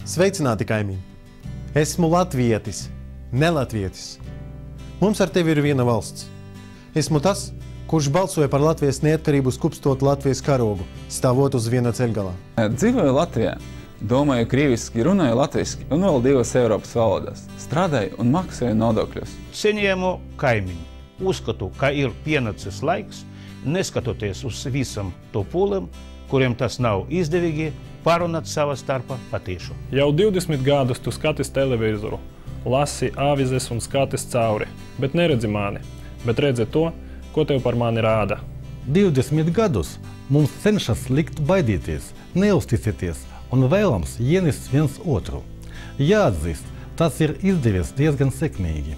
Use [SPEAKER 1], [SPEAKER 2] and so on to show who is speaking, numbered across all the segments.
[SPEAKER 1] Sveicināti, kaimiņi! Esmu latvietis, ne latvietis. Mums ar tevi ir viena valsts. Esmu tas, kurš balsoja par Latvijas neatkarību skupstot Latvijas karogu, stāvot uz viena ceļgalā.
[SPEAKER 2] Dzīvoju Latvijā, domāju krieviski, runāju latviski un vēl 2 Eiropas valodās. Strādāju un maksāju nodokļus.
[SPEAKER 3] Cienījamo kaimiņu, uzskatu, ka ir pienācis laiks, neskatoties uz visam to pūlim, kuriem tas nav izdevīgi, parunāt savā starpā patiešu.
[SPEAKER 4] Jau 20 gadus tu skaties televizoru, lasi avizes un skaties cauri, bet neredzi mani, bet redzi to, ko tev par mani rāda.
[SPEAKER 5] 20 gadus mums cenšas likt baidīties, neuzticēties un vēlams ienest viens otru. Jāatzīst, tas ir izdevies diezgan sekmīgi.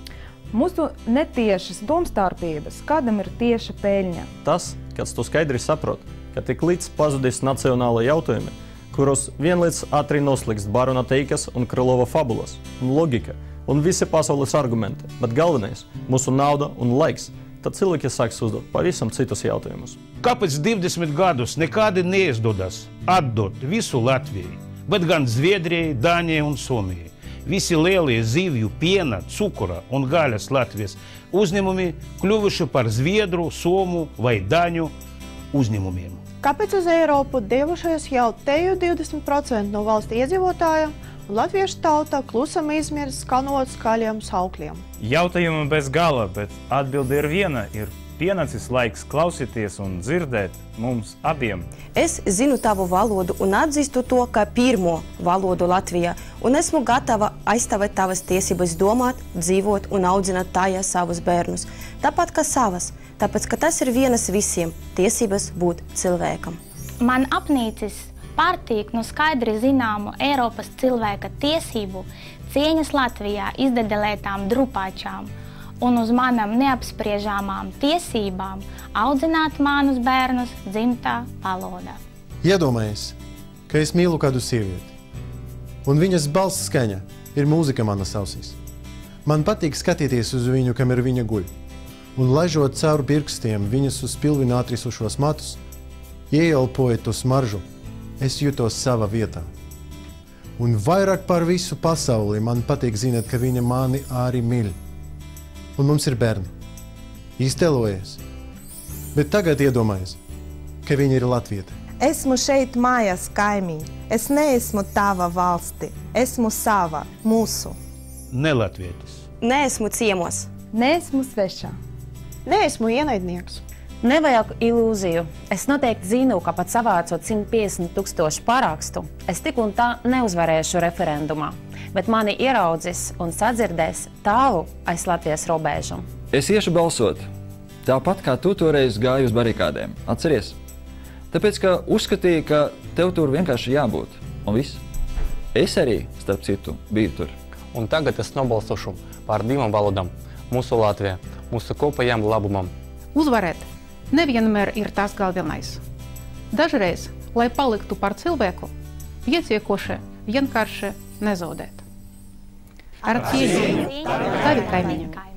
[SPEAKER 6] Mūsu netiešas domstarpības, kādam ir tieša peļņa.
[SPEAKER 7] Tas, kas tu skaidri saprot, ka tik līdz pazudīs nacionāla jautājumi, kuros vienlīdz ātri noslīgst Barona Teikas un Krylova fabulas, un logika, un visi pasaules argumenti, bet galvenais – mūsu nauda un laiks, tad cilvēki sāks uzdot pavisam citus jautājumus.
[SPEAKER 3] Kāpēc 20 gadus nekādi neizdodas atdot visu Latviju, bet gan Zviedrijai, Dānijai un Somijai? Visi lielie zivju, piena, cukura un gaļas Latvijas uzņēmumi kļuvuši par Zviedru, Somu vai Daņu uzņēmumiem.
[SPEAKER 8] Kāpēc uz Eiropu devušies jau teju 20% no valsts iedzīvotājiem, un latviešu tauta klusam izmirs skanot skaļiem saukļiem?
[SPEAKER 9] Jautājumi bez gala, bet atbilde ir viena – ir pienācis laiks klausīties un dzirdēt mums abiem.
[SPEAKER 10] Es zinu tavu valodu un atzīstu to kā pirmo valodu Latvijā, un esmu gatava aizstāvēt tavas tiesības domāt, dzīvot un audzināt tajā savus bērnus, tāpat kā savas. Tāpēc, ka tas ir vienas visiem tiesības būt cilvēkam.
[SPEAKER 11] Man apnīcis pārtīk no skaidri zināmu Eiropas cilvēka tiesību cieņas Latvijā izdedelētām drupāčām un uz manam neapspriežāmām tiesībām audzināt manus bērnus dzimtā valodā.
[SPEAKER 1] Iedomājies, ka es mīlu kādu sievieti, un viņas balss skaņa ir mūzika manas ausīs. Man patīk skatīties uz viņu, kamēr viņa guļ. Un laižot caur pirkstiem viņas uz pilvina atrisušos matus, ieelpojot to smaržu, es jūtos savā vietā. Un vairāk par visu pasauli man patīk zināt, ka viņa mani arī mīl. Un mums ir bērni. Iztēlojies. Bet tagad iedomājies, ka viņa ir latviete.
[SPEAKER 12] Esmu šeit mājās, kaimiņi. Es neesmu tava valsti. Esmu sava, mūsu.
[SPEAKER 3] Nelatvietis.
[SPEAKER 10] Neesmu ciemos.
[SPEAKER 6] Neesmu svešā.
[SPEAKER 8] Neesmu ienaidnieks.
[SPEAKER 13] Nevajag ilūziju. Es noteikti zinu, ka pat savācot 150 000 parakstu, es tik un tā neuzvarēšu referendumā, bet mani ieraudzis un sadzirdēs tālu aiz Latvijas robežu.
[SPEAKER 14] Es iešu balsot, tāpat kā tu toreiz gāji uz barikādēm. Atceries? Tāpēc, ka uzskatīju, ka tev tur vienkārši jābūt. Un viss. Es arī, starp citu, biju tur.
[SPEAKER 15] Un tagad es nobalsošu par 2 valodām mūsu Latvijā, mūsu kopējām labumam.
[SPEAKER 16] Uzvarēt nevienmēr ir tas galvenais. Dažreiz, lai paliktu par cilvēku, pietiekoši vienkārši nezaudēt. Ar cieņu, tavi kaimiņi!